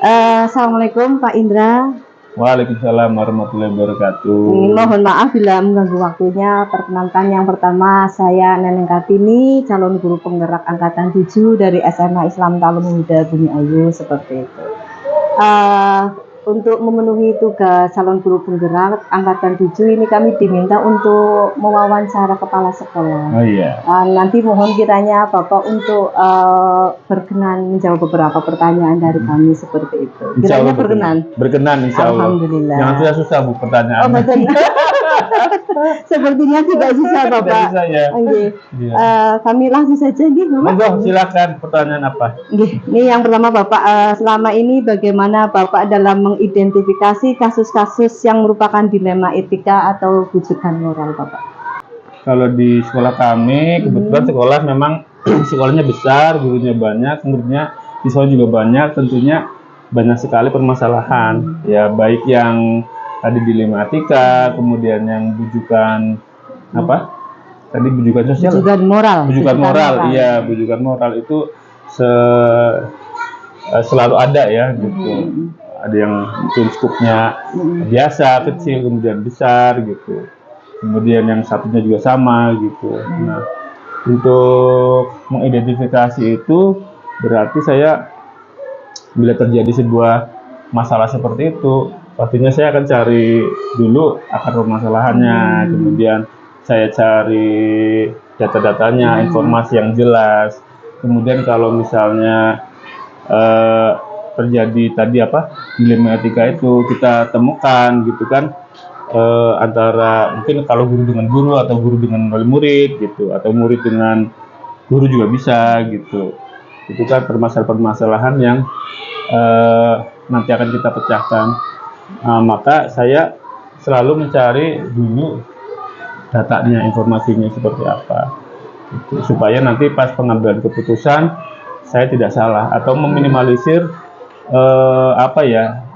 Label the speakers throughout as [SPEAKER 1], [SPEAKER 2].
[SPEAKER 1] Assalamualaikum Pak Indra.
[SPEAKER 2] Waalaikumsalam warahmatullahi wabarakatuh.
[SPEAKER 1] Mohon maaf bila mengganggu waktunya. Perkenalkan, yang pertama saya Neneng Kartini, calon guru penggerak angkatan 7 dari SMA Islam Talun Muda Bumi Ayu, seperti itu. Untuk memenuhi tugas calon guru penggerak angkatan 7 ini kami diminta untuk mewawancara kepala sekolah.
[SPEAKER 2] Oh iya.
[SPEAKER 1] Nanti mohon kiranya Bapak untuk berkenan menjawab beberapa pertanyaan dari kami, seperti itu. Kiranya berkenan.
[SPEAKER 2] Berkenan insya Allah.
[SPEAKER 1] Alhamdulillah.
[SPEAKER 2] Jangan susah Bu pertanyaan.
[SPEAKER 1] Oh betul. Sepertinya tidak susah Bapak.
[SPEAKER 2] Tidak susah ya.
[SPEAKER 1] Okay. Kami langsung saja nih Bapak.
[SPEAKER 2] Monggo silakan, pertanyaan apa?
[SPEAKER 1] Ini yang pertama Bapak, selama ini bagaimana Bapak dalam mengidentifikasi kasus-kasus yang merupakan dilema etika atau bujukan moral Bapak?
[SPEAKER 2] Kalau di sekolah kami, kebetulan sekolah memang sekolahnya besar, gurunya banyak, muridnya di sekolah juga banyak, tentunya banyak sekali permasalahan. Ya baik yang tadi dilema etika, kemudian yang bujukan apa? Tadi bujukan sosial.
[SPEAKER 1] Bujukan moral.
[SPEAKER 2] Bujukan moral, iya, bujukan moral itu selalu ada ya gitu. Ada yang mungkin skupnya biasa, kecil, kemudian besar gitu. Kemudian yang satunya juga sama gitu. Nah, untuk mengidentifikasi itu berarti saya bila terjadi sebuah masalah seperti itu, pastinya saya akan cari dulu akar permasalahannya, kemudian saya cari data-datanya, informasi yang jelas. Kemudian kalau misalnya terjadi tadi dilema etika itu kita temukan gitu kan, antara mungkin kalau guru dengan guru atau guru dengan murid gitu, atau murid dengan guru juga bisa gitu. Itu kan permasalahan-permasalahan yang nanti akan kita pecahkan. Maka saya selalu mencari dulu datanya, informasinya seperti apa gitu, supaya nanti pas pengambilan keputusan saya tidak salah atau meminimalisir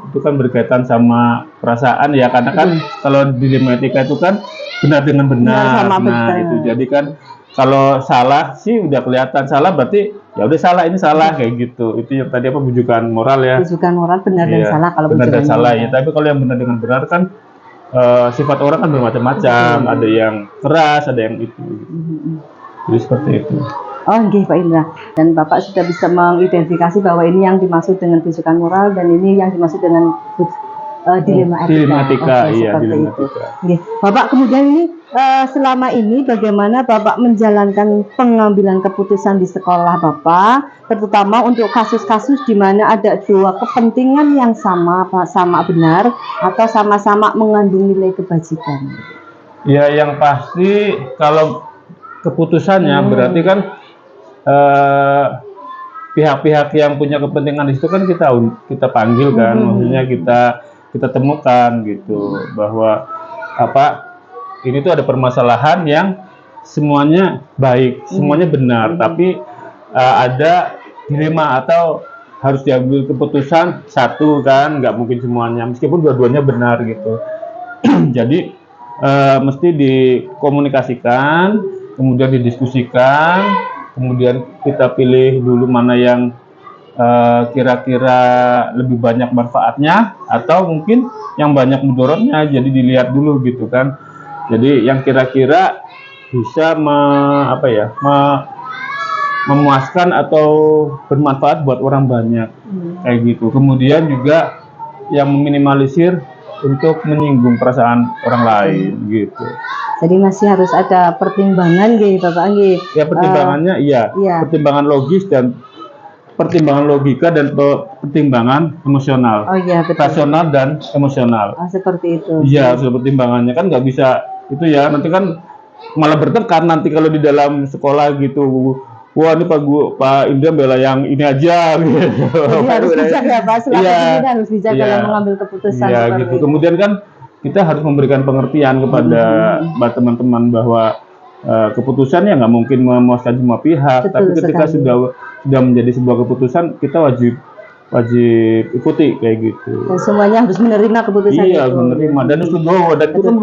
[SPEAKER 2] itu kan berkaitan sama perasaan ya, karena kan kalau dilema etika itu kan benar dengan benar. Nah itu jadi kan kalau salah sih udah kelihatan salah, berarti ya udah salah, ini salah kayak gitu. Itu yang tadi bujukan moral ya.
[SPEAKER 1] Bujukan moral benar dan salah, kalau
[SPEAKER 2] benar dan salah ya. Tapi kalau yang benar dengan benar kan sifat orang kan bermacam-macam, ada yang keras, ada yang itu. Jadi seperti itu.
[SPEAKER 1] Oh, nggih Pak Indra. Dan Bapak sudah bisa mengidentifikasi bahwa ini yang dimaksud dengan bujukan moral dan ini yang dimaksud dengan dilema etika.
[SPEAKER 2] Dilema etika, iya, dilema etika.
[SPEAKER 1] Nggih. Bapak kemudian ini selama ini bagaimana Bapak menjalankan pengambilan keputusan di sekolah Bapak, terutama untuk kasus-kasus di mana ada dua kepentingan yang sama benar atau sama-sama mengandung nilai kebajikan?
[SPEAKER 2] Ya, yang pasti kalau keputusannya berarti kan pihak-pihak yang punya kepentingan di situ kan kita panggil kan, maksudnya kita temukan gitu bahwa ini tuh ada permasalahan yang semuanya baik, semuanya benar, tapi ada dilema atau harus diambil keputusan satu kan, nggak mungkin semuanya, meskipun dua-duanya benar gitu. Jadi mesti dikomunikasikan, kemudian didiskusikan, kemudian kita pilih dulu mana yang kira-kira lebih banyak manfaatnya atau mungkin yang banyak mudorotnya, jadi dilihat dulu gitu kan. Jadi yang kira-kira bisa memuaskan atau bermanfaat buat orang banyak kayak gitu. Kemudian juga yang meminimalisir untuk menyinggung perasaan orang lain gitu.
[SPEAKER 1] Jadi masih harus ada pertimbangan gitu Bapak nggih.
[SPEAKER 2] Ya pertimbangannya pertimbangan logis dan pertimbangan logika dan pertimbangan emosional.
[SPEAKER 1] Oh iya, betul.
[SPEAKER 2] Rasional dan emosional.
[SPEAKER 1] Seperti itu.
[SPEAKER 2] Iya, sudah pertimbangannya kan nggak bisa itu ya, nanti kan malah bertengkar nanti kalau di dalam sekolah gitu. Wah, ini Pak Indra bela yang ini aja gitu.
[SPEAKER 1] Jadi harus bijak ya Pak, selalu harus bijak dalam mengambil keputusan.
[SPEAKER 2] Iya gitu. Kemudian kan kita harus memberikan pengertian kepada teman-teman bahwa keputusan ya nggak mungkin memuaskan semua pihak.
[SPEAKER 1] Betul,
[SPEAKER 2] tapi ketika sudah menjadi sebuah keputusan, kita wajib ikuti kayak gitu.
[SPEAKER 1] Dan semuanya harus menerima keputusan itu.
[SPEAKER 2] Iya, menerima dan itu legowo, dan itu kan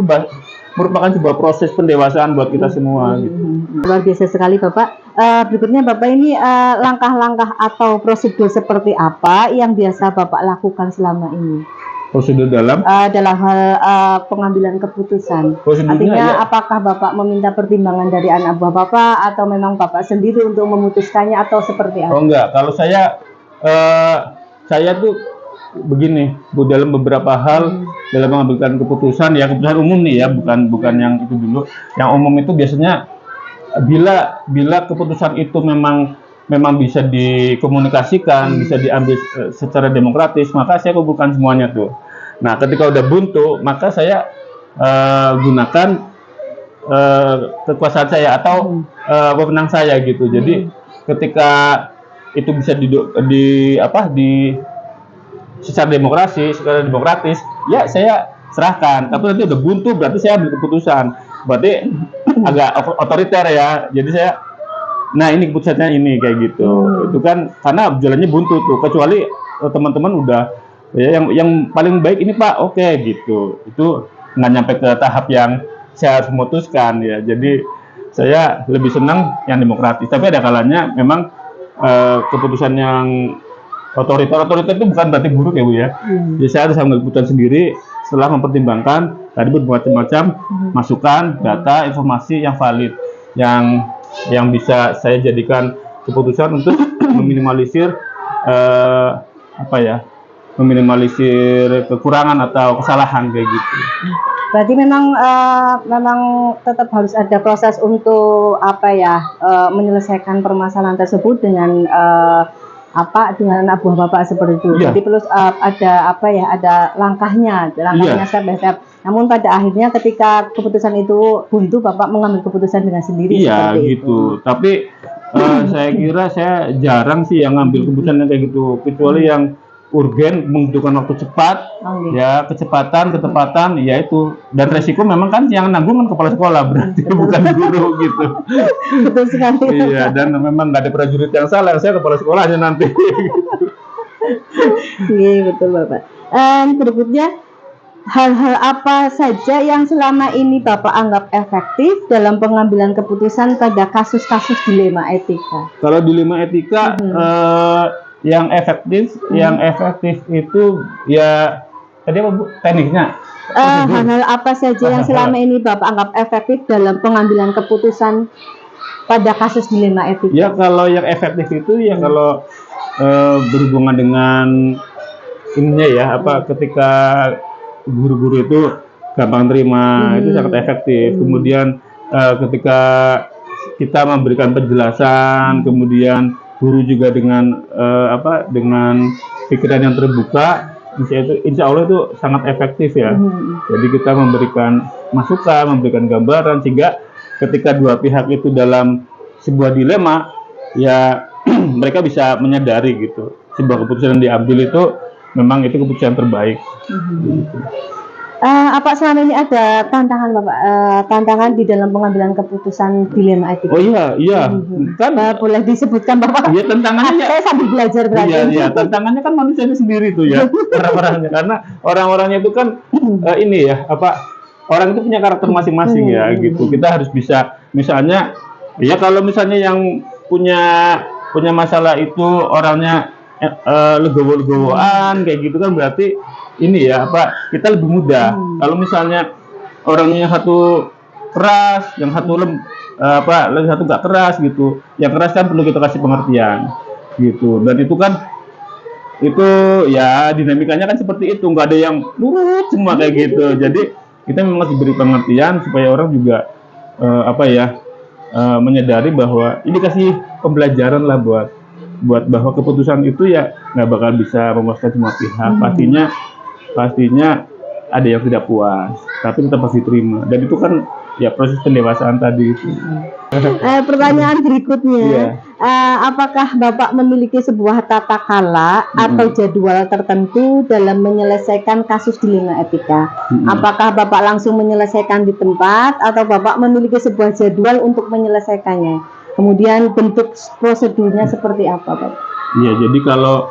[SPEAKER 2] merupakan sebuah proses pendewasaan buat kita semua gitu.
[SPEAKER 1] Luar biasa sekali Bapak. Berikutnya Bapak ini langkah-langkah atau prosedur seperti apa yang biasa Bapak lakukan selama ini?
[SPEAKER 2] Prosedur dalam
[SPEAKER 1] Hal pengambilan keputusan.
[SPEAKER 2] prosedurnya
[SPEAKER 1] Artinya
[SPEAKER 2] ya,
[SPEAKER 1] apakah Bapak meminta pertimbangan dari anak buah Bapak atau memang Bapak sendiri untuk memutuskannya atau seperti apa?
[SPEAKER 2] oh enggak, kalau saya tuh begini, Bu, dalam beberapa hal dalam mengambilkan keputusan ya, keputusan umum nih ya, bukan yang itu dulu. Yang umum itu biasanya bila keputusan itu memang bisa dikomunikasikan, bisa diambil secara demokratis, maka saya kumpulkan semuanya tuh. Nah, ketika udah buntu, maka saya gunakan kekuasaan saya atau wewenang saya gitu. Jadi ketika itu bisa secara demokratis, ya saya serahkan. Tapi nanti udah buntu, berarti saya ambil keputusan. Berarti agak otoriter ya. Jadi saya, nah ini keputusannya ini kayak gitu. Itu kan karena jalannya buntu tuh. Kecuali teman-teman udah ya yang paling baik ini Pak, oke gitu. Itu nggak nyampe ke tahap yang saya harus memutuskan ya. Jadi saya lebih senang yang demokratis. Tapi ada kalanya memang keputusan yang otoriter itu bukan berarti buruk ya Bu ya. Jadi saya harus ambil keputusan sendiri setelah mempertimbangkan tadi bermacam-macam masukan, data, informasi yang valid, yang bisa saya jadikan keputusan untuk meminimalisir meminimalisir kekurangan atau kesalahan kayak gitu.
[SPEAKER 1] Berarti memang tetap harus ada proses untuk menyelesaikan permasalahan tersebut dengan dengan anak buah Bapak seperti itu.
[SPEAKER 2] Iya.
[SPEAKER 1] Jadi perlu ada langkahnya step by step. Namun pada akhirnya ketika keputusan itu buntu, Bapak mengambil keputusan dengan sendiri.
[SPEAKER 2] Iya
[SPEAKER 1] seperti
[SPEAKER 2] gitu.
[SPEAKER 1] itu.
[SPEAKER 2] Tapi saya kira saya jarang sih yang ngambil keputusan yang kayak gitu, kecuali yang urgen, membutuhkan waktu cepat, ya kecepatan, ketepatan, ya itu. Dan resiko memang kan yang nanggung kan kepala sekolah, berarti bukan guru gitu.
[SPEAKER 1] Betul sekali.
[SPEAKER 2] Iya, dan memang nggak ada prajurit yang salah, saya kepala sekolahnya nanti.
[SPEAKER 1] Iya betul Bapak. Berikutnya, hal-hal apa saja yang selama ini Bapak anggap efektif dalam pengambilan keputusan pada kasus-kasus dilema etika?
[SPEAKER 2] Kalau dilema etika, yang efektif itu ya tadi apa Bu? Tekniknya.
[SPEAKER 1] Hal-hal apa saja yang selama ini Bapak anggap efektif dalam pengambilan keputusan pada kasus dilema etika?
[SPEAKER 2] Ya kalau yang efektif itu ya kalau berhubungan dengan ininya ya ketika guru-guru itu gampang terima, itu sangat efektif. Kemudian ketika kita memberikan penjelasan, kemudian guru juga dengan pikiran yang terbuka, insya Allah itu sangat efektif ya. Jadi kita memberikan masukan, memberikan gambaran, sehingga ketika dua pihak itu dalam sebuah dilema, ya mereka bisa menyadari gitu, sebuah keputusan yang diambil itu memang itu keputusan terbaik.
[SPEAKER 1] Apa selama ini ada tantangan Bapak, tantangan di dalam pengambilan keputusan dilema etika?
[SPEAKER 2] Oh iya, kan
[SPEAKER 1] boleh disebutkan Bapak?
[SPEAKER 2] iya tantangannya.
[SPEAKER 1] Saya sambil belajar berarti.
[SPEAKER 2] Iya, tantangannya kan manusianya sendiri tuh ya, orang-orangnya, karena orang-orangnya itu kan orang itu punya karakter masing-masing ya gitu. Kita harus bisa, misalnya, ya kalau misalnya yang punya masalah itu orangnya legowo-legowoan kayak gitu kan, berarti ini ya kita lebih mudah. Kalau misalnya orangnya yang satu keras, yang satu yang satu nggak keras gitu, yang keras kan perlu kita kasih pengertian gitu. Dan itu kan ya dinamikanya kan seperti itu, nggak ada yang nurut semua kayak gitu. Jadi kita memang harus diberi pengertian supaya orang juga menyadari bahwa ini kasih pembelajaran lah buat bahwa keputusan itu ya nggak bakal bisa memuaskan semua pihak. Pastinya ada yang tidak puas, tapi tetap pasti terima. Dan itu kan ya proses pendewasaan tadi itu.
[SPEAKER 1] Pertanyaan berikutnya, apakah Bapak memiliki sebuah tata krama atau jadwal tertentu dalam menyelesaikan kasus dilema etika? Apakah Bapak langsung menyelesaikan di tempat atau Bapak memiliki sebuah jadwal untuk menyelesaikannya? Kemudian bentuk prosedurnya seperti apa, Pak?
[SPEAKER 2] Iya, jadi kalau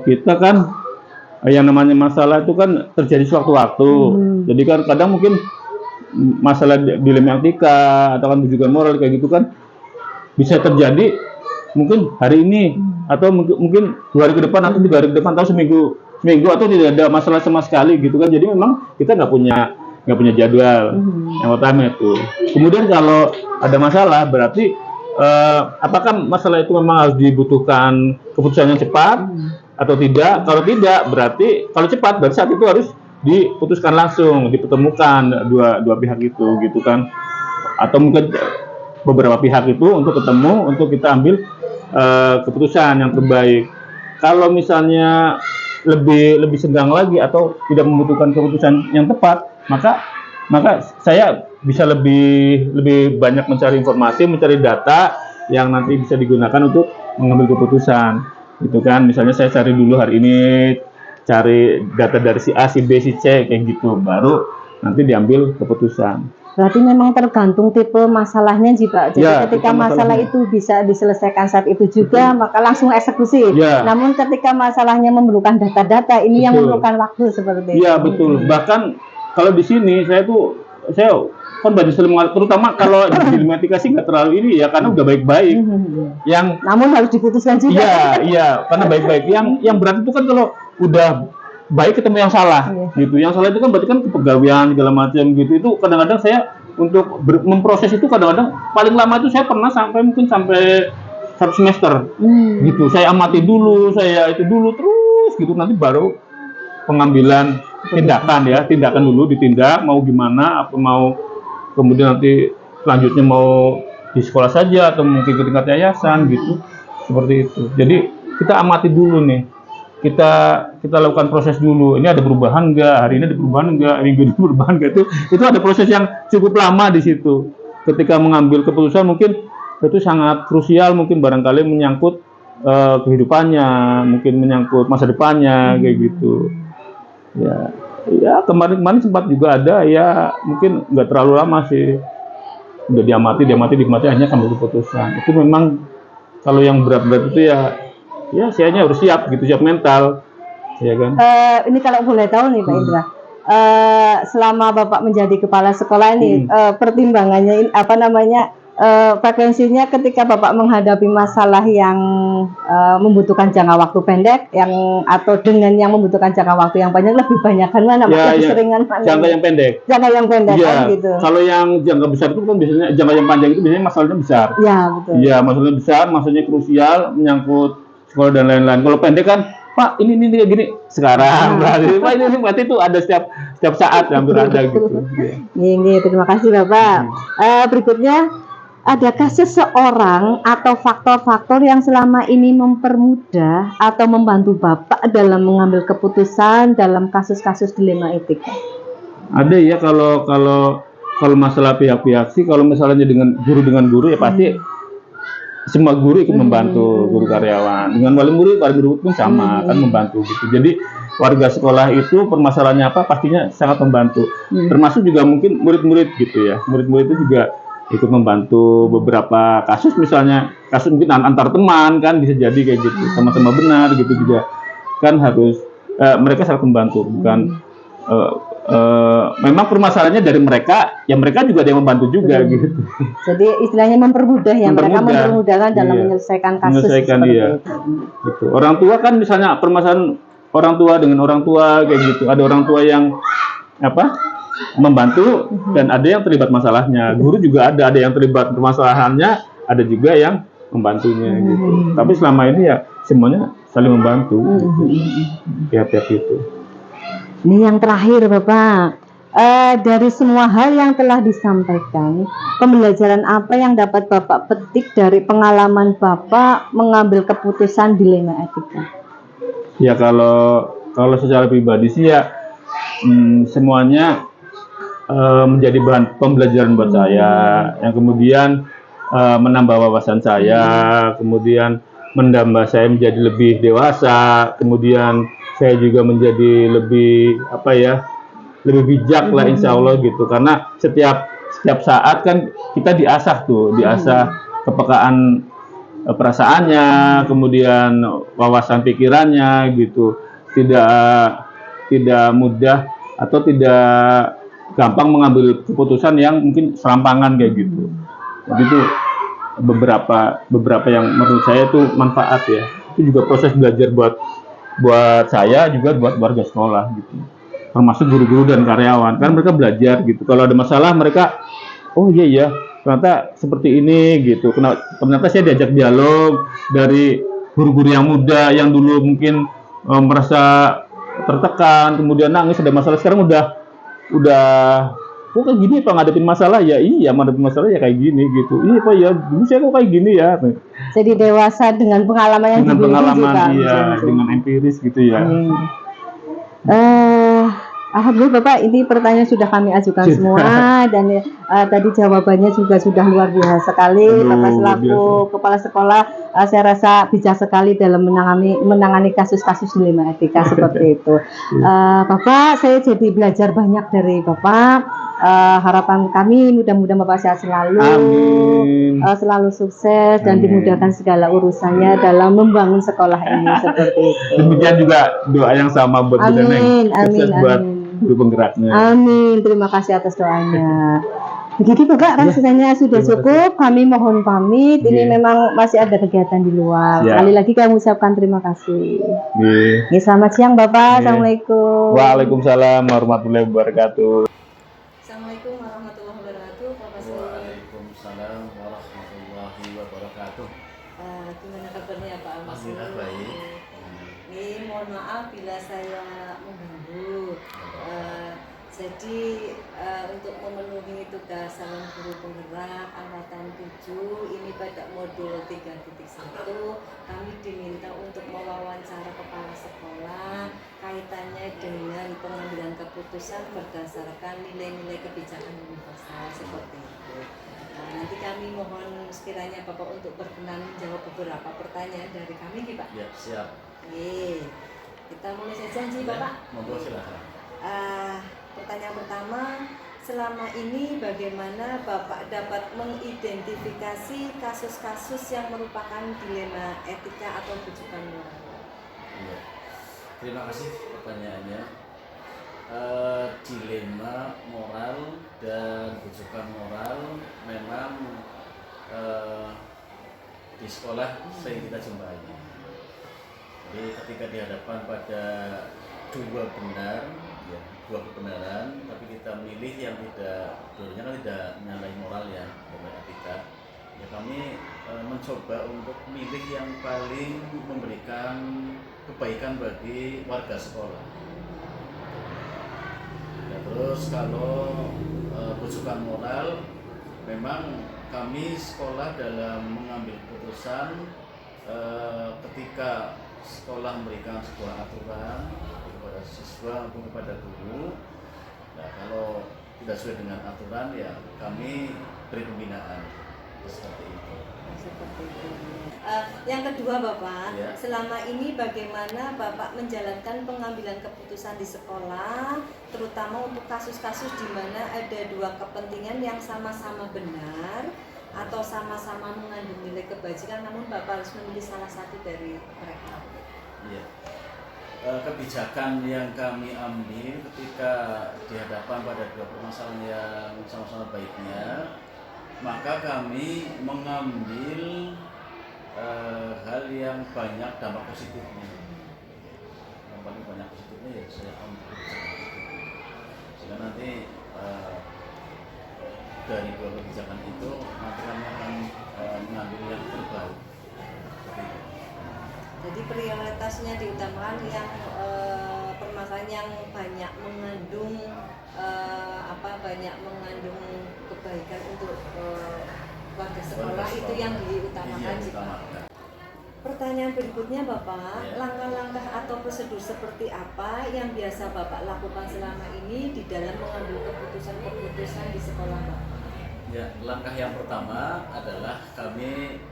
[SPEAKER 2] kita kan yang namanya masalah itu kan terjadi sewaktu-waktu. Jadi kan kadang mungkin masalah dilema etika atau kan rujukan moral kayak gitu kan bisa terjadi mungkin hari ini atau mungkin 2 hari ke depan atau 3 hari ke depan atau seminggu atau tidak ada masalah sama sekali gitu kan. Jadi memang kita nggak punya jadwal. Yang pertama itu. Kemudian kalau ada masalah berarti apakah masalah itu memang harus dibutuhkan keputusan yang cepat atau tidak? Kalau tidak berarti kalau cepat berarti saat itu harus diputuskan langsung, dipertemukan dua pihak itu gitu kan. Atau mungkin beberapa pihak itu untuk ketemu untuk kita ambil keputusan yang terbaik. Kalau misalnya lebih senggang lagi atau tidak membutuhkan keputusan yang tepat, maka saya bisa lebih banyak mencari informasi, mencari data yang nanti bisa digunakan untuk mengambil keputusan, gitu kan? Misalnya saya cari dulu hari ini, cari data dari si A, si B, si C kayak gitu, baru nanti diambil keputusan.
[SPEAKER 1] Berarti memang tergantung tipe masalahnya sih Pak. Jadi
[SPEAKER 2] Ya,
[SPEAKER 1] ketika
[SPEAKER 2] tipe
[SPEAKER 1] masalah
[SPEAKER 2] masalahnya.
[SPEAKER 1] itu bisa diselesaikan saat itu juga, maka langsung eksekusi.
[SPEAKER 2] Ya.
[SPEAKER 1] Namun ketika masalahnya memerlukan data-data, ini yang
[SPEAKER 2] Betul.
[SPEAKER 1] memerlukan waktu seperti itu.
[SPEAKER 2] Iya betul. Bahkan kalau di sini saya kan banyak selimut, terutama kalau di matematika sih nggak terlalu ini ya karena udah baik-baik. Yang
[SPEAKER 1] Namun harus diputuskan juga.
[SPEAKER 2] iya karena baik-baik. Yang berat itu kan kalau udah baik ketemu yang salah gitu. Yang salah itu kan berarti kan kepegawaian segala macam gitu. Itu kadang-kadang saya untuk memproses itu kadang-kadang paling lama itu saya pernah mungkin sampai 1 semester gitu. Saya amati dulu, saya itu dulu terus gitu, nanti baru pengambilan tindakan dulu ditindak mau gimana, apa mau kemudian nanti selanjutnya mau di sekolah saja atau mungkin ke tingkat yayasan gitu, seperti itu. Jadi kita amati dulu nih, kita lakukan proses dulu. Ini ada perubahan nggak? Hari ini ada perubahan nggak? Minggu ini perubahan nggak? Itu ada proses yang cukup lama di situ. Ketika mengambil keputusan mungkin itu sangat krusial, mungkin barangkali menyangkut kehidupannya, mungkin menyangkut masa depannya kayak gitu. Ya kemarin sempat juga ada ya, mungkin nggak terlalu lama sih. Udah diamati hanya sambil keputusan. Itu memang kalau yang berat-berat itu ya sayanya harus siap gitu, siap mental, ya kan?
[SPEAKER 1] Ini kalau boleh tahu nih Pak Indra, selama Bapak menjadi kepala sekolah ini, pertimbangannya apa namanya, frekuensinya ketika Bapak menghadapi masalah yang membutuhkan jangka waktu pendek, atau dengan yang membutuhkan jangka waktu yang panjang, lebih banyakkan mana? Lebih seringan mana?
[SPEAKER 2] Jangka yang pendek.
[SPEAKER 1] Jangka yang pendek
[SPEAKER 2] Ya,
[SPEAKER 1] kan gitu.
[SPEAKER 2] kalau yang jangka besar itu kan biasanya jangka yang panjang itu biasanya masalahnya besar.
[SPEAKER 1] Ya betul.
[SPEAKER 2] Iya, masalahnya besar, maksudnya krusial, menyangkut sekolah dan lain-lain. Kalau pendek kan, Pak ini kayak gini sekarang, Pak ini berarti itu ada setiap saat hampir ada gitu.
[SPEAKER 1] Iya, terima kasih Bapak. Berikutnya, adakah seseorang atau faktor-faktor yang selama ini mempermudah atau membantu Bapak dalam mengambil keputusan dalam kasus-kasus dilema etika?
[SPEAKER 2] Ada ya, kalau masalah pihak-pihak sih, kalau misalnya dengan guru ya pasti semua guru ikut membantu, guru karyawan. Dengan wali murid pun sama kan membantu gitu. Jadi warga sekolah itu permasalahannya apa pastinya sangat membantu. Termasuk juga mungkin murid-murid gitu ya. Murid-murid itu juga ikut membantu beberapa kasus, misalnya kasus mungkin antar teman kan bisa jadi kayak gitu, sama-sama benar gitu juga kan harus mereka sangat membantu, bukan memang permasalahannya dari mereka, ya mereka juga ada yang membantu juga gitu.
[SPEAKER 1] Jadi istilahnya mempermudah ya, mereka mempermudahkan dalam menyelesaikan kasus seperti itu.
[SPEAKER 2] Gitu. Orang tua kan misalnya permasalahan orang tua dengan orang tua kayak gitu, ada orang tua yang membantu dan ada yang terlibat masalahnya. Guru juga ada yang terlibat permasalahannya, ada juga yang membantunya gitu. Tapi selama ini ya semuanya saling membantu pihak-pihak itu.
[SPEAKER 1] Ini yang terakhir Bapak, dari semua hal yang telah disampaikan, pembelajaran apa yang dapat Bapak petik dari pengalaman Bapak mengambil keputusan dilema etika?
[SPEAKER 2] Ya kalau secara pribadi sih ya semuanya menjadi bahan pembelajaran buat saya, yang kemudian menambah wawasan saya, kemudian menambah saya menjadi lebih dewasa, kemudian saya juga menjadi lebih lebih bijak lah insya Allah gitu, karena setiap saat kan kita diasah kepekaan perasaannya, kemudian wawasan pikirannya gitu, tidak mudah atau tidak gampang mengambil keputusan yang mungkin serampangan kayak gitu. Jadi itu beberapa yang menurut saya itu manfaat ya. Itu juga proses belajar buat saya juga buat warga sekolah gitu. Termasuk guru-guru dan karyawan. Kan mereka belajar gitu. Kalau ada masalah mereka, oh iya ya, ternyata seperti ini gitu. Ternyata saya diajak dialog dari guru-guru yang muda yang dulu mungkin merasa tertekan, kemudian nangis ada masalah, sekarang udah kok kayak gini Pak ngadepin masalah ya, iya ngadepin masalah ya kayak gini gitu. Iya Pak ya, dulu saya kok kayak gini ya.
[SPEAKER 1] Jadi dewasa dengan pengalaman yang
[SPEAKER 2] Dengan
[SPEAKER 1] dimiliki
[SPEAKER 2] pengalaman
[SPEAKER 1] juga.
[SPEAKER 2] iya, dengan empiris gitu ya.
[SPEAKER 1] Alhamdulillah Bapak, ini pertanyaan sudah kami ajukan semua dan tadi jawabannya juga sudah luar biasa sekali.
[SPEAKER 2] Aduh,
[SPEAKER 1] Bapak selaku
[SPEAKER 2] biasa.
[SPEAKER 1] kepala sekolah, saya rasa bijak sekali dalam menangani kasus-kasus dilema etika seperti itu. Bapak, saya jadi belajar banyak dari Bapak. Harapan kami mudah-mudahan Bapak sehat selalu,
[SPEAKER 2] Amin.
[SPEAKER 1] Selalu sukses dan
[SPEAKER 2] Amin.
[SPEAKER 1] dimudahkan segala urusannya dalam membangun sekolah ini seperti itu.
[SPEAKER 2] Demikian juga doa yang sama buat Bu Neneng. Sukses buat guru penggeraknya.
[SPEAKER 1] Amin. Terima kasih atas doanya. Begitu Bapak, rasanya sudah cukup. Kami mohon pamit. Ini memang masih ada kegiatan di luar. Sekali lagi kami ucapkan terima kasih. Selamat siang Bapak. Assalamualaikum.
[SPEAKER 2] Waalaikumsalam warahmatullahi wabarakatuh.
[SPEAKER 1] Assalamualaikum warahmatullahi wabarakatuh.
[SPEAKER 3] Waalaikumsalam warahmatullahi wabarakatuh.
[SPEAKER 1] Gimana kabarnya Pak?
[SPEAKER 3] Alhamdulillah baik.
[SPEAKER 1] Mohon maaf bila saya mengganggu. Jadi untuk memenuhi tugas calon guru penggerak angkatan 7 ini pada modul 3.1 kami diminta untuk mewawancara kepala sekolah kaitannya dengan pengambilan keputusan berdasarkan nilai-nilai kebijakan universal seperti itu. Nanti kami mohon sekiranya Bapak untuk berkenan menjawab beberapa pertanyaan dari kami nih Pak.
[SPEAKER 3] Ya, siap.
[SPEAKER 1] Kita mulai saja nih Bapak.
[SPEAKER 3] Monggo silakan.
[SPEAKER 1] Pertanyaan pertama, selama ini bagaimana Bapak dapat mengidentifikasi kasus-kasus yang merupakan dilema etika atau rujukan moral?
[SPEAKER 3] Ya. Terima kasih pertanyaannya. Dilema moral dan rujukan moral memang di sekolah sering kita jumpai. Jadi ketika dihadapkan pada dua kebenaran, tapi kita milih yang tidak, dulunya kan tidak menyalahi moral ya, moral etika. Ya kami mencoba untuk milih yang paling memberikan kebaikan bagi warga sekolah. Ya, terus kalau rujukan moral, memang kami sekolah dalam mengambil keputusan ketika sekolah memberikan sebuah aturan kepada siswa maupun kepada guru. Nah, kalau tidak sesuai dengan aturan ya kami beri pembinaan seperti itu.
[SPEAKER 1] Yang kedua Bapak,
[SPEAKER 3] Ya.
[SPEAKER 1] selama ini bagaimana Bapak menjalankan pengambilan keputusan di sekolah, terutama untuk kasus-kasus di mana ada dua kepentingan yang sama-sama benar atau sama-sama mengandung nilai kebajikan, namun Bapak harus memilih salah satu dari mereka.
[SPEAKER 3] Ya. Kebijakan yang kami ambil ketika dihadapkan pada dua permasalahan yang sama-sama baiknya, maka kami mengambil hal yang banyak dampak positifnya. Yang paling banyak positifnya ya saya ambil kebijakan itu. Sehingga nanti dari dua kebijakan itu nanti kami akan mengambil yang terbaik.
[SPEAKER 1] Jadi prioritasnya diutamakan yang permasalahan yang banyak mengandung banyak mengandung kebaikan untuk warga sekolah, itu yang diutamakan.
[SPEAKER 3] Iya,
[SPEAKER 1] Pertanyaan berikutnya Bapak, langkah-langkah atau prosedur seperti apa yang biasa Bapak lakukan selama ini di dalam mengambil keputusan-keputusan di sekolah Bapak?
[SPEAKER 3] Ya, langkah yang pertama adalah kami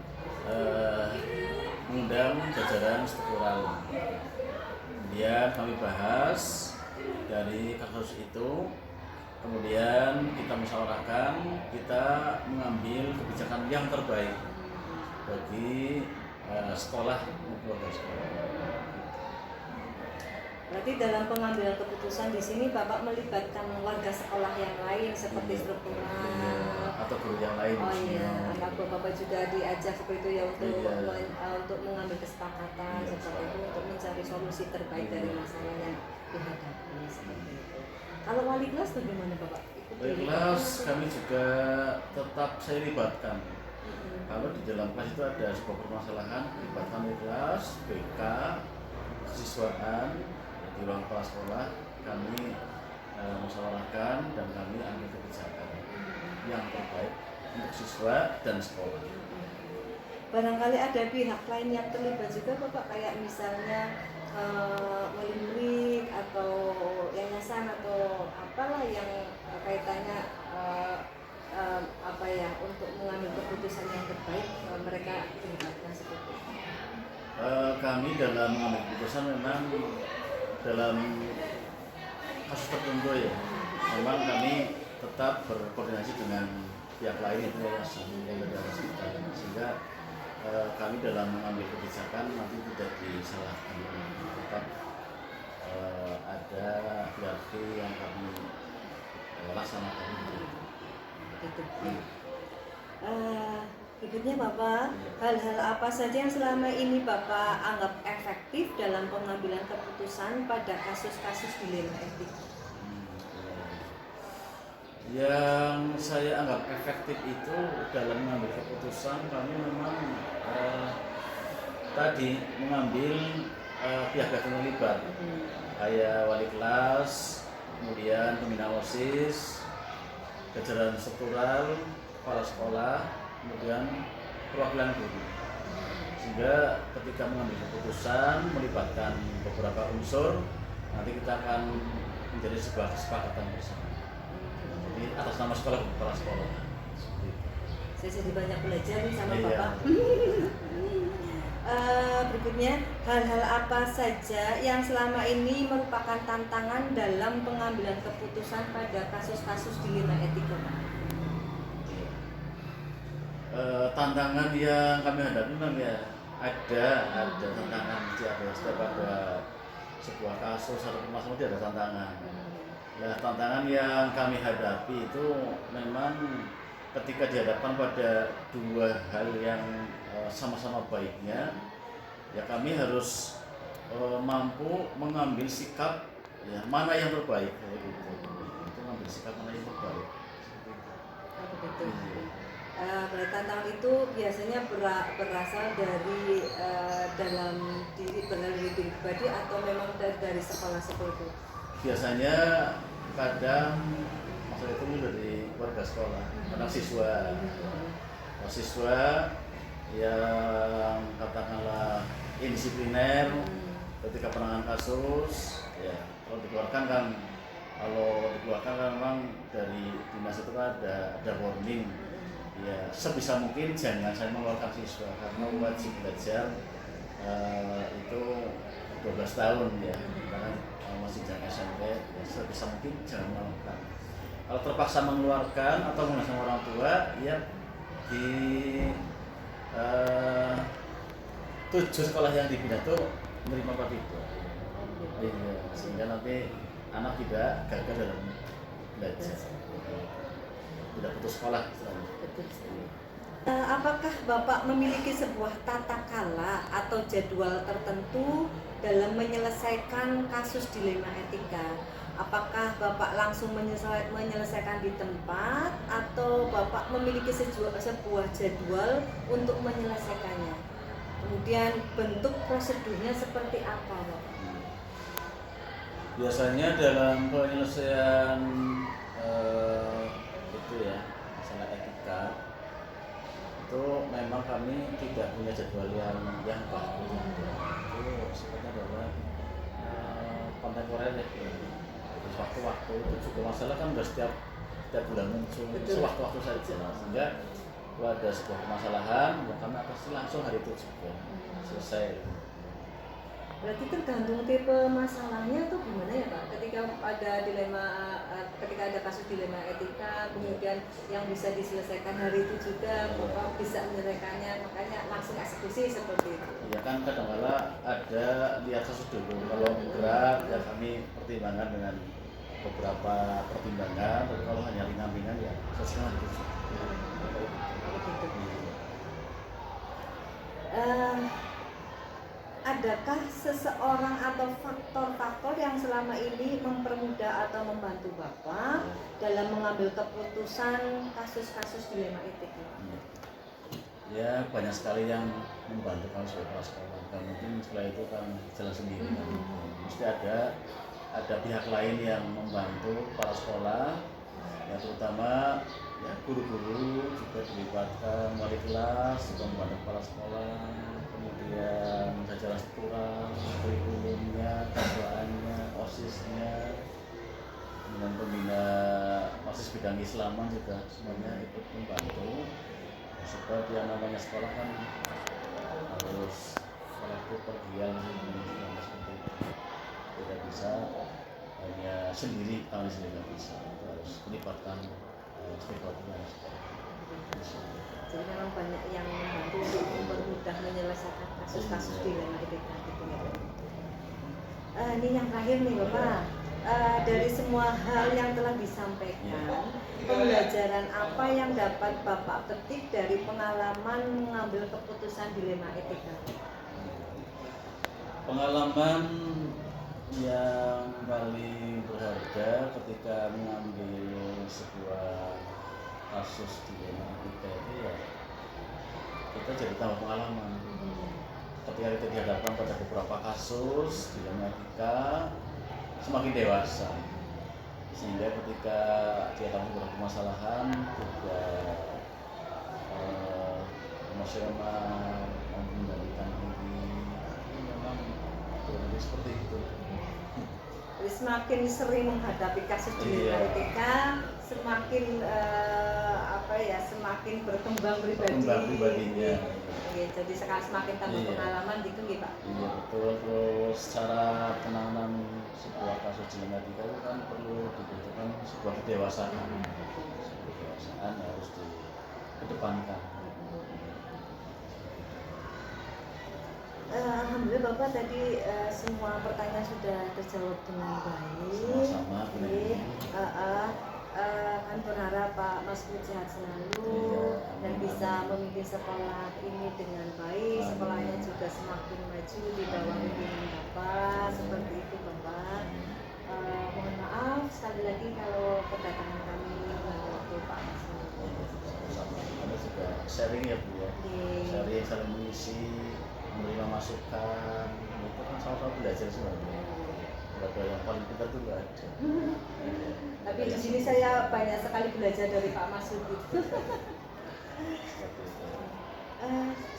[SPEAKER 3] mengundang jajaran struktural. Kemudian kami bahas dari kasus itu, kemudian kita musyawarahkan, kita mengambil kebijakan yang terbaik bagi sekolah maupun warga sekolah.
[SPEAKER 1] Berarti dalam pengambilan keputusan di sini Bapak melibatkan warga sekolah yang lain seperti struktural
[SPEAKER 3] atau guru yang lain.
[SPEAKER 1] Oh iya, anak Bapak juga diajak seperti itu ya untuk mengambil kesepakatan seperti itu untuk mencari solusi terbaik dari masalah yang dihadapi seperti itu. Kalau wali kelas bagaimana Bapak?
[SPEAKER 3] Wali kelas kami juga tetap saya libatkan. Kalau di dalam kelas itu ada sebuah permasalahan, libatkan wali kelas, BK, kesiswaan di ruang kepala sekolah kami musyawarahkan dan kami ambil kebijakan yang terbaik untuk siswa dan sekolah.
[SPEAKER 1] Barangkali ada pihak lain yang terlibat juga Bapak, kayak misalnya wali murid atau yayasan atau apalah yang kaitannya untuk mengambil keputusan yang terbaik mereka dilibatkan seperti itu.
[SPEAKER 3] Kami dalam mengambil keputusan memang dalam kasus tertentu ya, memang kami tetap berkoordinasi dengan pihak lain itu yayasan kita, sehingga kami dalam mengambil kebijakan nanti tidak disalahkan, tetap ada hierarki yang kami laksanakan.
[SPEAKER 1] Gitu. Berikutnya Bapak, hal-hal apa saja yang selama ini Bapak anggap efektif dalam pengambilan keputusan pada kasus-kasus dilema etik?
[SPEAKER 3] Yang saya anggap efektif itu dalam mengambil keputusan kami memang tadi mengambil pihak-pihak yang terlibat, kayak wali kelas, kemudian pembina OSIS, jajaran struktural, kepala sekolah, kemudian perwakilan guru, sehingga ketika mengambil keputusan melibatkan beberapa unsur, nanti kita akan menjadi sebuah kesepakatan bersama. Jadi atas nama sekolah kepala sekolah.
[SPEAKER 1] Saya jadi banyak belajar nih sama Bapak. Berikutnya, hal-hal apa saja yang selama ini merupakan tantangan dalam pengambilan keputusan pada kasus-kasus dilema etika?
[SPEAKER 3] Tantangan yang kami hadapi memang ya ada tantangan, setiap ada sebuah kasus atau masalah ada tantangan. Nah, tantangan yang kami hadapi itu memang ketika dihadapkan pada dua hal yang sama-sama baiknya, ya kami harus mampu mengambil sikap ya mana yang terbaik, gitu. Itu mengambil sikap mana yang terbaik.
[SPEAKER 1] Begitu. Berarti tantangan itu biasanya berasal dari dalam diri pribadi atau memang dari sekolah seperti itu?
[SPEAKER 3] Biasanya kadang masalah itu dari warga sekolah, kadang siswa yang katakanlah indisipliner ketika penanganan kasus, ya kalau dikeluarkan kan memang dari dinas itu kan ada warning. Ya, sebisa mungkin jangan saya mengeluarkan siswa karena wajib belajar itu 12 tahun ya, karena masih jangan SMP, ya, sebisa mungkin jangan melakukan. Kalau terpaksa mengeluarkan atau menggunakan orang tua, ya di 7 sekolah yang dibina itu menerima partitur, sehingga nanti anak tidak gagal dalam belajar, tidak putus sekolah.
[SPEAKER 1] Apakah Bapak memiliki sebuah tata kala atau jadwal tertentu dalam menyelesaikan kasus dilema etika? Apakah Bapak langsung menyelesaikan di tempat atau Bapak memiliki sebuah jadwal untuk menyelesaikannya? Kemudian bentuk prosedurnya seperti apa, Bapak?
[SPEAKER 3] Biasanya dalam penyelesaian masalah etika itu memang kami tidak punya jadwal yang baku. Itu sifatnya adalah kontemporer ya. Waktu-waktu itu juga masalah kan setiap bulan muncul, sewaktu-waktu saja. Sehingga kalau ada sebuah permasalahan, ya kami atasi langsung hari itu juga selesai.
[SPEAKER 4] Berarti tergantung tipe masalahnya tuh gimana ya Pak? Ketika ada dilema, ketika ada kasus dilema etika, kemudian yang bisa diselesaikan hari itu juga, Bapak bisa menyelesaikannya, makanya langsung eksekusi seperti itu.
[SPEAKER 3] Ya kan kadang-kala ada lihat kasus dulu. Kalau berat ya kami pertimbangkan dengan beberapa pertimbangan. Tapi kalau hanya ringan-ringan ya selesai itu.
[SPEAKER 4] Adakah seseorang atau faktor-faktor yang selama ini mempermudah atau membantu Bapak dalam mengambil keputusan kasus-kasus dilema etik ini?
[SPEAKER 3] Ya banyak sekali yang membantu kami sebagai kepala sekolah. Dan mungkin setelah itu kan jalan sendiri kan. Mesti ada pihak lain yang membantu kepala sekolah, ya terutama ya guru-guru juga dilibatkan, wali kelas juga membantu kepala sekolah, kemudian jajaran struktural, kurikulumnya, dakwaannya, osisnya, kemudian pembina osis bidang Islaman juga semuanya ikut membantu. Sebab yang namanya sekolah kan harus kolektif pergian seperti itu. Tidak bisa hanya sendiri, tangan sendiri nggak bisa. Itu harus melibatkan stakeholder.
[SPEAKER 4] Jadi memang banyak yang membantu untuk mempermudah menyelesaikan kasus-kasus dilema etika gitu ya. Ini yang terakhir nih Bapak. Dari semua hal yang telah disampaikan, pembelajaran apa yang dapat Bapak petik dari pengalaman mengambil keputusan dilema etika?
[SPEAKER 3] Pengalaman yang paling berharga ketika mengambil sebuah kasus dilema etika itu ya kita jadi tambah pengalaman. Ketika kita dihadapkan pada beberapa kasus dilema etika, semakin dewasa, sehingga ketika dia tahu beberapa permasalahan juga emosional, mampu mengendalikan diri, memang benar-benar seperti itu.
[SPEAKER 4] Jadi semakin sering menghadapi kasus dilema etika, semakin semakin berkembang
[SPEAKER 3] pribadinya.
[SPEAKER 4] Iya, jadi semakin tambah pengalaman gitu nggih Pak.
[SPEAKER 3] Iya betul. Terus cara penanganan sebuah kasus dilema etika itu kan perlu dibutuhkan sebuah kedewasaan. Kedewasaan harus dikedepankan.
[SPEAKER 4] Alhamdulillah Bapak tadi semua pertanyaan sudah terjawab dengan baik.
[SPEAKER 3] Sama-sama.
[SPEAKER 4] Kan berharap Pak Masud sehat selalu dan bisa memimpin sekolah ini dengan baik. Sekolahnya juga semakin maju di bawah pimpinan Bapak, seperti itu Bapak. Mohon maaf sekali lagi kalau kedatangan kami waktu Pak Masud.
[SPEAKER 3] Ada juga sharing ya Bu ya. Sharing, saling mengisi, menerima masukan. Itu kan sama-sama belajar sebenarnya. Berapa yang paling pintar itu nggak ada.
[SPEAKER 4] Tapi di sini saya banyak sekali belajar dari Pak Masud.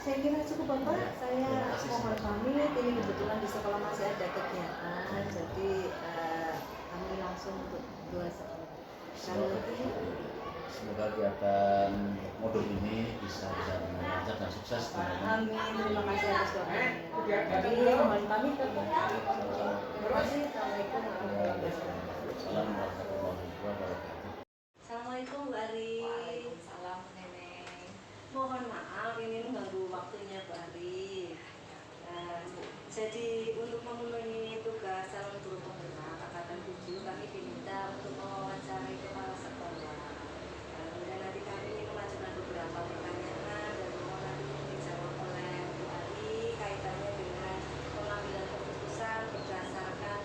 [SPEAKER 4] Saya kira cukup Bapak. Saya mohon pamit. Ini kebetulan di sekolah masih ada kegiatan, jadi kami langsung untuk dua sekali lagi.
[SPEAKER 3] Semoga kegiatan modul ini bisa dengan lancar dan sukses.
[SPEAKER 4] Amin. Terima kasih atas doanya. Jadi mohon pamit Bapak. Terima kasih. Assalamualaikum warahmatullahi wabarakatuh. Assalamualaikum Bu Ari.
[SPEAKER 5] Waalaikumsalam Nenek.
[SPEAKER 4] Mohon maaf ini mengganggu waktunya Bu Ari. Jadi untuk memenuhi tugas calon guru penggerak angkatan 7 kami diminta untuk mewawancarai kepala sekolah. Kemudian nanti kami mengajukan beberapa pertanyaan dan mohon nanti dijawab oleh Bu Ari kaitannya dengan pengambilan keputusan berdasarkan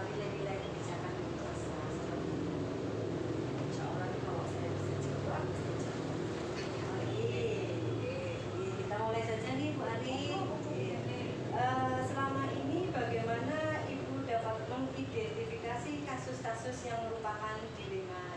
[SPEAKER 4] nilai-nilai kebijakan universal seperti itu. Insya Allah kalau saya bisa jawab pasti jawab. Kita mulai saja nih Bu Ari. Selama ini bagaimana Ibu dapat mengidentifikasi kasus-kasus yang merupakan dilema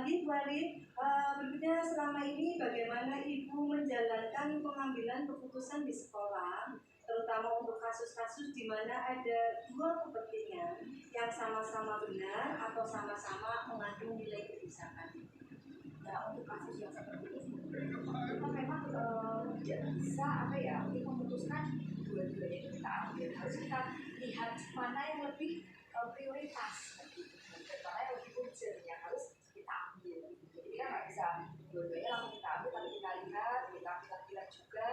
[SPEAKER 1] Gitu, Ari. Berikutnya selama ini bagaimana Ibu menjalankan pengambilan keputusan di sekolah, terutama untuk kasus-kasus di mana ada dua kepentingan yang sama-sama benar atau sama-sama mengandung nilai kebijakan.
[SPEAKER 5] Nah, untuk kasus yang seperti ini, kita memang tidak bisa untuk memutuskan dua-duanya itu kita ambil. Harus kita lihat mana yang lebih prioritas, gitu. Dan mana yang lebih urgent yang harus kita ambil. Jadi kita nggak bisa dua-duanya langsung kita ambil, tapi kita lihat, kita pilih juga,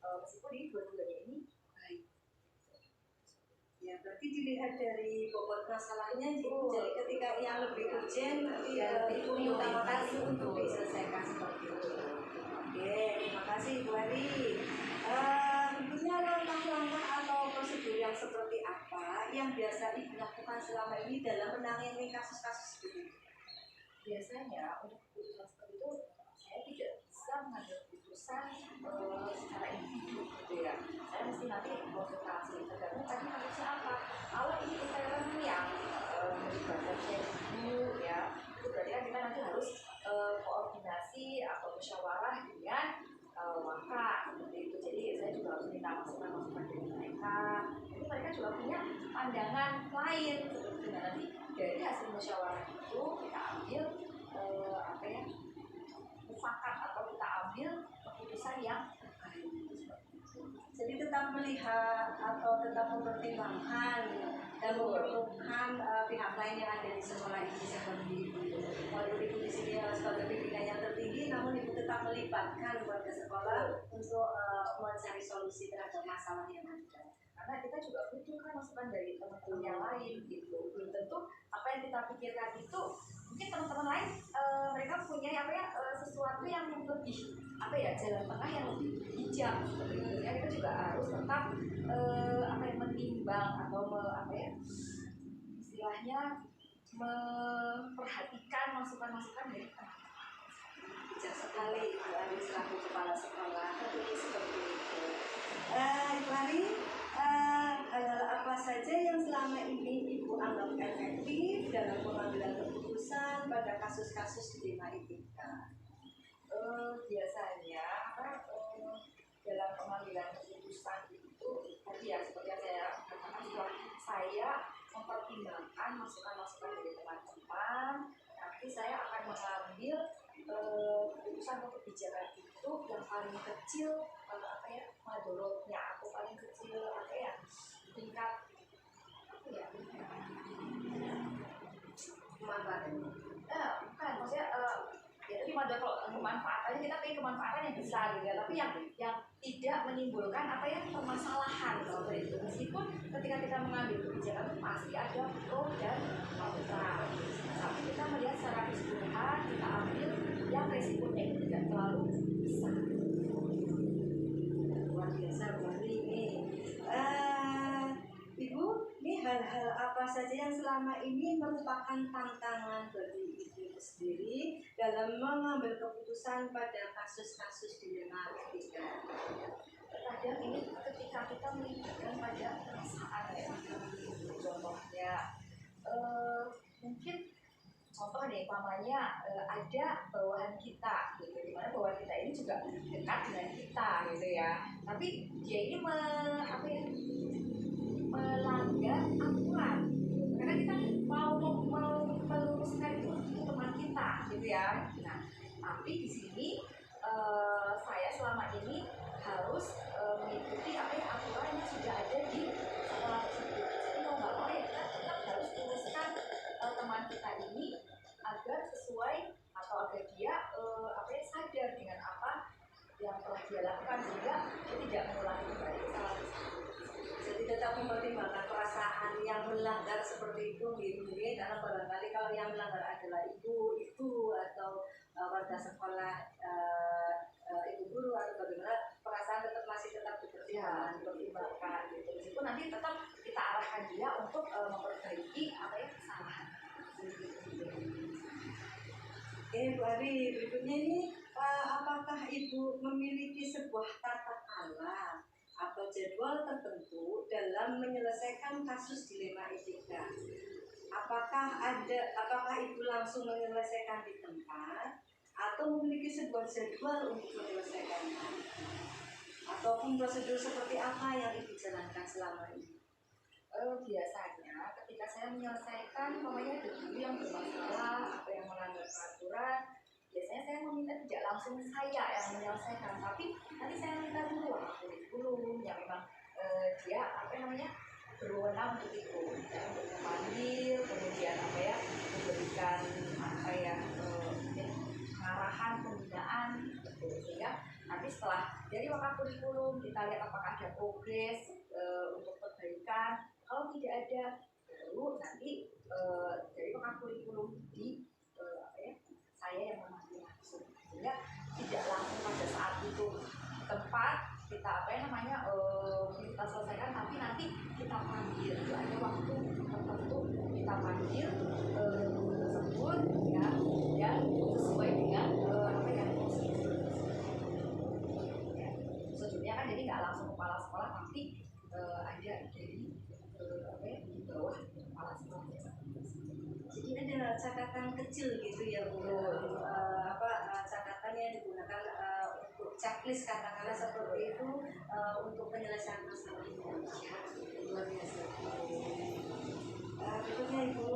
[SPEAKER 5] meskipun ini dua-duanya ini baik.
[SPEAKER 1] Ya, berarti dilihat dari bobot masalahnya. Jadi ketika yang lebih urgent nanti Ibu utamakan untuk diselesaikan seperti itu. Oke, terima kasih Ibu Ari. Berikutnya langkah-langkah atau prosedur yang seperti apa yang biasa Ibu lakukan selama ini dalam menangani kasus-kasus seperti itu?
[SPEAKER 5] Biasanya untuk keputusan seperti itu saya tidak bisa mengambil keputusan secara individu, gitu ya. Saya mesti nanti konsultasi tergantung tadi harusnya apa. Kalau ini event yang melibatkan ibu ya, itu berarti kan kita nanti harus koordinasi atau musyawarah dengan maka seperti itu. Jadi saya juga harus minta masukan dari mereka. Jadi mereka juga punya pandangan lain seperti nanti dari hasil musyawarah itu kita ambil mufakat atau kita ambil keputusan yang baik.
[SPEAKER 1] Jadi tetap melihat atau tetap mempertimbangkan dan memerlukan pihak lain yang ada di sekolah ini seperti itu. Walaupun Ibu di sini sebagai pimpinan yang tertinggi, namun Ibu tetap melibatkan warga sekolah untuk mencari solusi terhadap masalah yang ada.
[SPEAKER 5] Karena kita juga butuh kan masukan dari teman-teman yang lain gitu. Belum tentu apa yang kita pikirkan itu mungkin teman-teman lain mereka punya sesuatu yang lebih jalan tengah yang lebih bijak seperti itu. Ya, kita juga harus tetap menimbang atau istilahnya memperhatikan masukan-masukan dari teman-teman.
[SPEAKER 1] Bijak sekali Ibu Ari selaku kepala sekolah. Tentunya seperti itu. Ibu Ari, hal apa saja yang selama ini Ibu anggap efektif dalam pengambilan keputusan pada kasus-kasus di tema etika?
[SPEAKER 5] Biasanya dalam pengambilan keputusan itu tadi ya seperti yang saya katakan setelah saya mempertimbangkan masukan-masukan dari teman-teman, nanti saya akan mengambil keputusan atau kebijakan itu yang paling kecil madorotnya atau paling kecil tingkat
[SPEAKER 1] Kemanfaatannya.
[SPEAKER 5] bukan maksudnya ya tapi kalau kemanfaatannya kita pengen kemanfaatan yang besar gitu ya, tapi yang tidak menimbulkan permasalahan seperti itu. Meskipun ketika kita mengambil kebijakan itu pasti ada pro dan kontra, tapi kita melihat secara keseluruhan kita ambil yang resikonya itu tidak terlalu besar.
[SPEAKER 1] Luar biasa berarti ini. Ibu, ini hal-hal apa saja yang selama ini merupakan tantangan bagi Ibu sendiri dalam mengambil keputusan pada kasus-kasus dilema etika?
[SPEAKER 5] Kadang ini ketika kita melibatkan pada perasaan contohnya mungkin contoh nih umpamanya ada bawahan kita gitu, dimana bawahan kita ini juga dekat dengan kita gitu ya, tapi dia ini melanggar aturan gitu. Karena kita mau meluruskan itu untuk teman kita gitu ya. Nah, tapi di sini saya selama ini harus mengikuti aturan yang sudah ada di sekolah tersebut. Jadi mau nggak mau ya kita tetap harus uruskan teman kita ini agar sesuai atau agar dia sadar dengan apa yang telah dia lakukan sehingga dia tidak mengulangi kembali kesalahan tersebut.
[SPEAKER 1] Jadi tetap mempertimbangkan perasaan yang melanggar seperti itu Ibu, karena barangkali kalau yang melanggar adalah ibu atau warga sekolah, ibu guru atau bagaimana, perasaan masih tetap dipertimbangkan gitu.
[SPEAKER 5] Meskipun nanti tetap kita arahkan dia untuk memperbaiki kesalahan.
[SPEAKER 1] Oke, Bu Ari, berikutnya ini apakah Ibu memiliki sebuah tata cara
[SPEAKER 4] atau jadwal tertentu dalam menyelesaikan kasus dilema etika. Apakah ibu langsung menyelesaikan di tempat atau memiliki sebuah jadwal untuk menyelesaikannya? Ataupun prosedur seperti apa yang ibu jalankan selama ini?
[SPEAKER 5] Biasanya ketika saya menyelesaikan namanya ada guru yang bermasalah atau yang melanggar peraturan, biasanya saya meminta tidak langsung saya yang menyelesaikan, tapi nanti saya minta dulu kurikulum yang memang dia berwenang untuk itu, ya, untuk memanggil, kemudian memberikan mungkin pengarahan pembinaan gitu. Sehingga nanti setelah dari wakaf kurikulum kita lihat apakah ada progres untuk perbaikan. Kalau tidak ada, baru nanti dari wakaf kurikulum saya yang memanggil langsung. Sehingga tidak langsung pada saat itu tempat kita kita selesaikan, tapi nanti kita panggil, ada waktu tertentu kita panggil tersebut ya, dan sesuai dengan prosedurnya kan, jadi nggak langsung kepala sekolah, tapi ada dari di bawah kepala sekolah.
[SPEAKER 4] Jadi ada catatan kecil gitu ya Bu, catatan yang digunakan untuk checklist katakanlah seperti itu untuk penyelesaian masalah ini. Luar biasa. Berikutnya Ibu,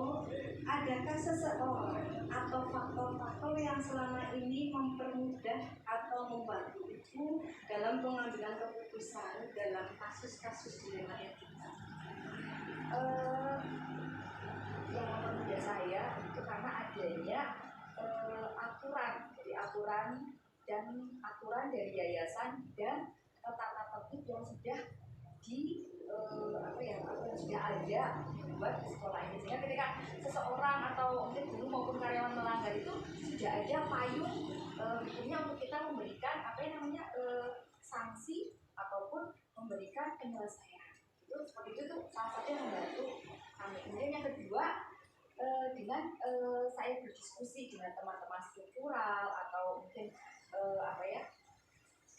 [SPEAKER 4] adakah seseorang atau faktor-faktor yang selama ini mempermudah atau membantu Ibu dalam pengambilan keputusan dalam kasus-kasus dilema etika?
[SPEAKER 5] Yang mempermudah saya itu karena adanya aturan dari yayasan dan tata tertib yang sudah sudah ada dibuat di sekolah ini, sehingga ketika seseorang atau mungkin guru maupun karyawan melanggar itu sudah ada payung hukumnya untuk kita memberikan sanksi ataupun memberikan penyelesaian. Itu seperti itu tuh salah satu yang membantu kami. Kemudian yang kedua, dengan saya berdiskusi dengan teman-teman struktural atau mungkin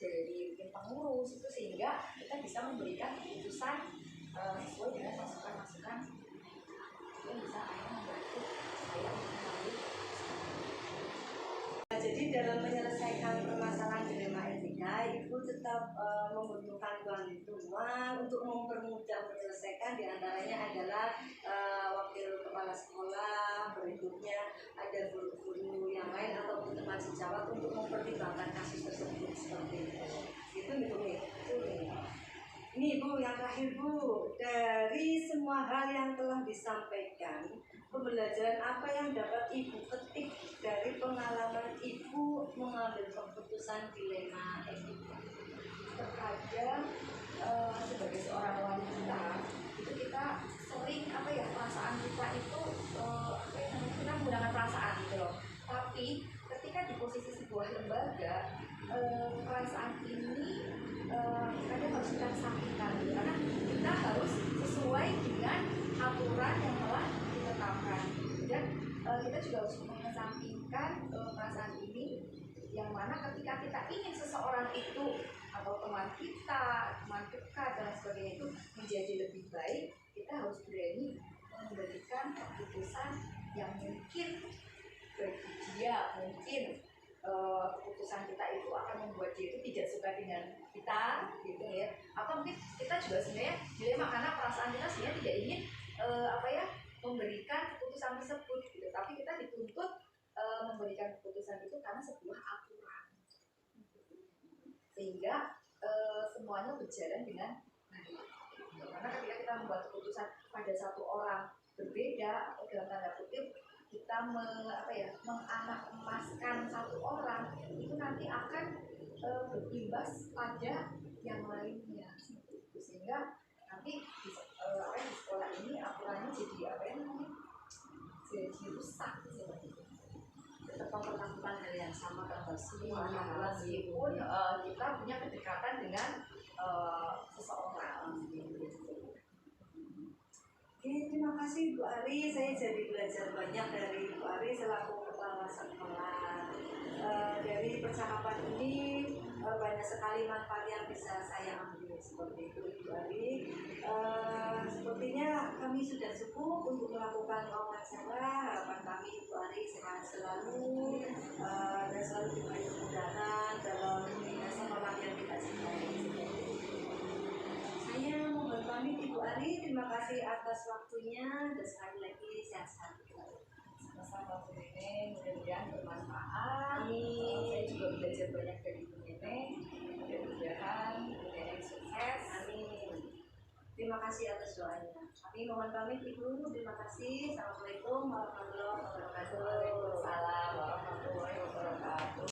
[SPEAKER 5] dari mungkin pengurus itu, sehingga kita bisa memberikan keputusan sesuai dengan masukan-masukan yang bisa membantu saya mengambil.
[SPEAKER 4] Jadi dalam menyelesaikan permasalahan dilema etika, Ibu tetap membutuhkan bantuan untuk mempermudah menyelesaikan. Diantaranya adalah wakil kepala sekolah, berikutnya ada guru-guru yang lain atau teman sejawat untuk mempertimbangkan kasus tersebut seperti itu. Itu Ibu. Ini Bu, yang terakhir Bu, dari semua hal yang telah disampaikan, pembelajaran apa yang dapat Ibu petik dari pengalaman Ibu mengambil keputusan dilema etika?
[SPEAKER 5] Terkadang sebagai seorang wanita itu kita sering perasaan kita itu kita menggunakan perasaan gitu loh. Tapi ketika di posisi sebuah lembaga, perasaan ini kadang harus kita sampaikan gitu, karena kita harus sesuai dengan aturan yang telah ditetapkan, dan kita juga harus mengesampingkan perasaan ini, yang mana ketika kita ingin seseorang itu atau teman kita, teman dekat dan sebagainya itu menjadi lebih baik, kita harus berani memberikan keputusan yang mungkin bagi dia, mungkin keputusan kita itu akan membuat dia itu tidak suka dengan kita gitu ya, atau mungkin kita juga sebenarnya dilema karena perasaan kita sebenarnya tidak ingin memberikan keputusan tersebut gitu, tapi kita dituntut memberikan keputusan itu karena sebuah aturan, sehingga semuanya berjalan dengan baik. Karena ketika kita membuat keputusan pada satu orang berbeda, atau dalam tanda kutip kita menganak emaskan satu orang, itu nanti akan berimbas pada yang lainnya, sehingga nanti di sekolah ini aturannya jadi rusak seperti itu.
[SPEAKER 4] Tetap memperlakukan hal yang sama ke semua,
[SPEAKER 5] meskipun kita punya kedekatan dengan seseorang.
[SPEAKER 4] Oke, terima kasih Bu Ari. Saya jadi belajar banyak dari Bu Ari selaku kepala sekolah. Dari percakapan ini banyak sekali manfaat yang bisa saya ambil. seperti itu Ibu Ari. Sepertinya kami sudah cukup untuk melakukan wawancara. Harapan kami Ibu Ari sehat selalu dan selalu diberi kemudahan dalam sekolah yang kita cintai. Saya mohon pamit Ibu Ari, terima kasih atas waktunya dan sekali lagi sehat-sehat.
[SPEAKER 5] Sama-sama Bu Neneng, mudah-mudahan bermanfaat.
[SPEAKER 4] Amin.
[SPEAKER 5] Saya juga belajar banyak dari Bu Neneng. Mudah-mudahan Bu Neneng sukses.
[SPEAKER 4] Amin. Terima kasih atas doanya. Kami mohon pamit Ibu. Terima kasih. Assalamualaikum warahmatullahi wabarakatuh.
[SPEAKER 5] Waalaikumsalam warahmatullahi wabarakatuh.